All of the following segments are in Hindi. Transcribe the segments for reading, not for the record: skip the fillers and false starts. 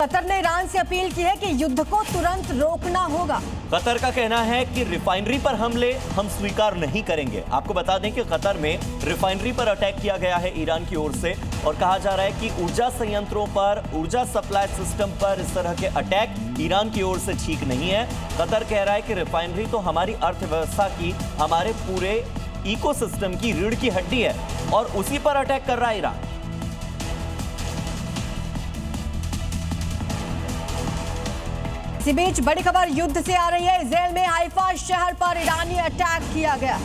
कतर ने ईरान से अपील की है कि युद्ध को तुरंत रोकना होगा। कतर का कहना है कि रिफाइनरी पर हमले हम स्वीकार नहीं करेंगे। आपको बता दें कि कतर में रिफाइनरी पर अटैक किया गया है ईरान की ओर से और कहा जा रहा है कि ऊर्जा संयंत्रों पर, ऊर्जा सप्लाई सिस्टम पर इस तरह के अटैक ईरान की ओर से ठीक नहीं है। कतर कह रहा है कि रिफाइनरी तो हमारी अर्थव्यवस्था की, हमारे पूरे इकोसिस्टम की रीढ़ की हड्डी है और उसी पर अटैक कर रहा है ईरान। इसी बीच बड़ी खबर युद्ध से आ रही है। इजराइल में हाइफा शहर पर ईरानी अटैक किया गया।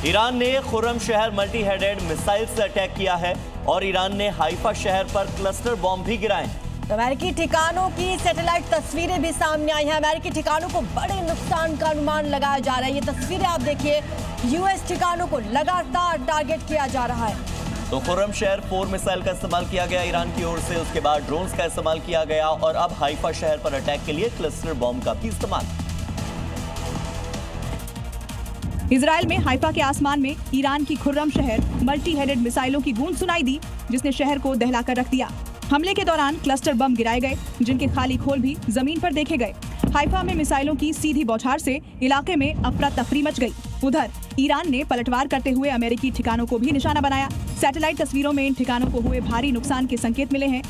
ईरान ने खुर्रम शहर मल्टी हेडेड मिसाइल से अटैक किया है और ईरान ने हाइफा शहर पर क्लस्टर बॉम्ब भी गिराए। तो अमेरिकी ठिकानों की सैटेलाइट तस्वीरें भी सामने आई हैं। अमेरिकी ठिकानों को बड़े नुकसान का अनुमान लगाया जा रहा है। ये तस्वीरें आप देखिए, यूएस ठिकानों को लगातार टारगेट किया जा रहा है। तो खुर्रम शहर 4 मिसाइल का इस्तेमाल किया गया ईरान की ओर से, उसके बाद ड्रोन्स का इस्तेमाल किया गया और अब हाइफा शहर पर अटैक के लिए क्लस्टर बॉम्ब का भी इस्तेमाल। इजराइल में हाइफा के आसमान में ईरान की खुर्रम शहर मल्टी हेडेड मिसाइलों की गूंज सुनाई दी, जिसने शहर को दहलाकर रख दिया। हमले के दौरान क्लस्टर बम गिराए गए, जिनके खाली खोल भी जमीन पर देखे गए। हाइफा में मिसाइलों की सीधी बौछार से इलाके में अफरा तफरी मच गई। उधर ईरान ने पलटवार करते हुए अमेरिकी ठिकानों को भी निशाना बनाया। सैटेलाइट तस्वीरों में इन ठिकानों को हुए भारी नुकसान के संकेत मिले हैं।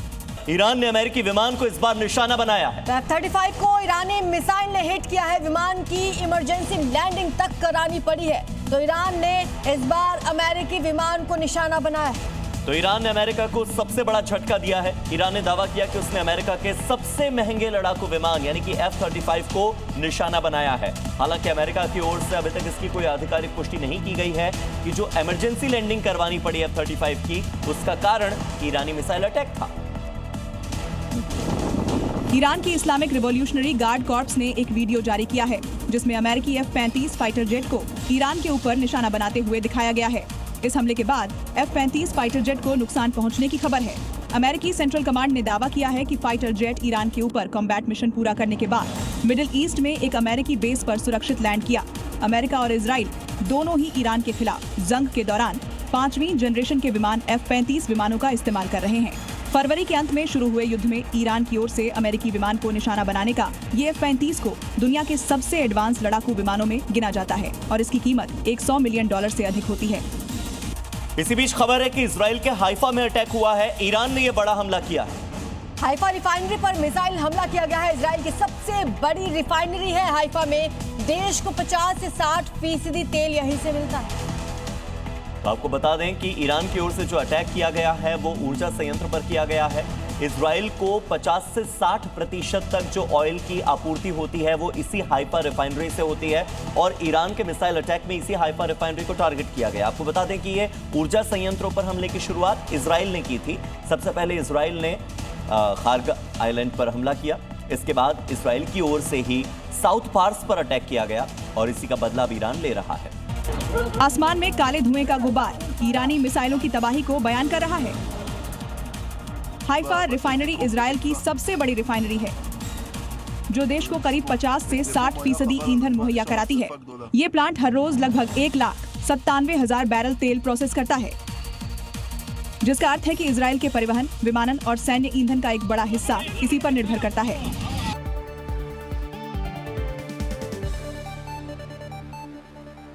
ईरान ने अमेरिकी विमान को इस बार निशाना बनाया है। F-35 को ईरानी मिसाइल ने हिट किया है। विमान की इमरजेंसी लैंडिंग तक करानी पड़ी है। तो ईरान ने इस बार अमेरिकी विमान को निशाना बनाया है। तो ईरान ने अमेरिका को सबसे बड़ा झटका दिया है। ईरान ने दावा किया कि उसने अमेरिका के सबसे महंगे लड़ाकू विमान यानी कि F-35 को निशाना बनाया है। हालांकि अमेरिका की ओर से अभी तक इसकी कोई आधिकारिक पुष्टि नहीं की गई है कि जो इमरजेंसी लैंडिंग करवानी पड़ी F-35 की, उसका कारण ईरानी मिसाइल अटैक था। ईरान की इस्लामिक रिवॉल्यूशनरी गार्ड कॉर्प्स ने एक वीडियो जारी किया है, जिसमें अमेरिकी F-35 फाइटर जेट को ईरान के ऊपर निशाना बनाते हुए दिखाया गया है। इस हमले के बाद F-35 फाइटर जेट को नुकसान पहुंचने की खबर है। अमेरिकी सेंट्रल कमांड ने दावा किया है कि फाइटर जेट ईरान के ऊपर कॉम्बैट मिशन पूरा करने के बाद मिडिल ईस्ट में एक अमेरिकी बेस पर सुरक्षित लैंड किया। अमेरिका और इजराइल दोनों ही ईरान के खिलाफ जंग के दौरान 5वीं जनरेशन के विमान F-35 विमानों का इस्तेमाल कर रहे हैं। फरवरी के अंत में शुरू हुए युद्ध में ईरान की ओर से अमेरिकी विमान को निशाना बनाने का ये F-35 को दुनिया के सबसे एडवांस लड़ाकू विमानों में गिना जाता है और इसकी कीमत $100 मिलियन से अधिक होती है। इसी बीच खबर है कि इजराइल के हाइफा में अटैक हुआ है। ईरान ने यह बड़ा हमला किया है। हाइफा रिफाइनरी पर मिसाइल हमला किया गया है। इजराइल की सबसे बड़ी रिफाइनरी है हाइफा में। देश को 50 से 60% तेल यहीं से मिलता है। तो आपको बता दें कि ईरान की ओर से जो अटैक किया गया है वो ऊर्जा संयंत्र पर किया गया है। इजराइल को 50 से 60% तक जो ऑयल की आपूर्ति होती है वो इसी हाइफा रिफाइनरी से होती है और ईरान के मिसाइल अटैक में इसी हाइफा रिफाइनरी को टारगेट किया गया। आपको बता दें कि ये ऊर्जा संयंत्रों पर हमले की शुरुआत इजराइल ने की थी। सबसे पहले इजराइल ने खार्ग आइलैंड पर हमला किया। इसके बाद इजराइल की ओर से ही साउथ पार्स पर अटैक किया गया और इसी का बदला अब ईरान ले रहा है। आसमान में काले धुएं का गुबार ईरानी मिसाइलों की तबाही को बयान कर रहा है। हाइफा रिफाइनरी इजराइल की सबसे बड़ी रिफाइनरी है, जो देश को करीब 50 से 60% ईंधन मुहैया कराती है। ये प्लांट हर रोज लगभग 1,97,000 बैरल तेल प्रोसेस करता है, जिसका अर्थ है कि इजराइल के परिवहन, विमानन और सैन्य ईंधन का एक बड़ा हिस्सा इसी पर निर्भर करता है।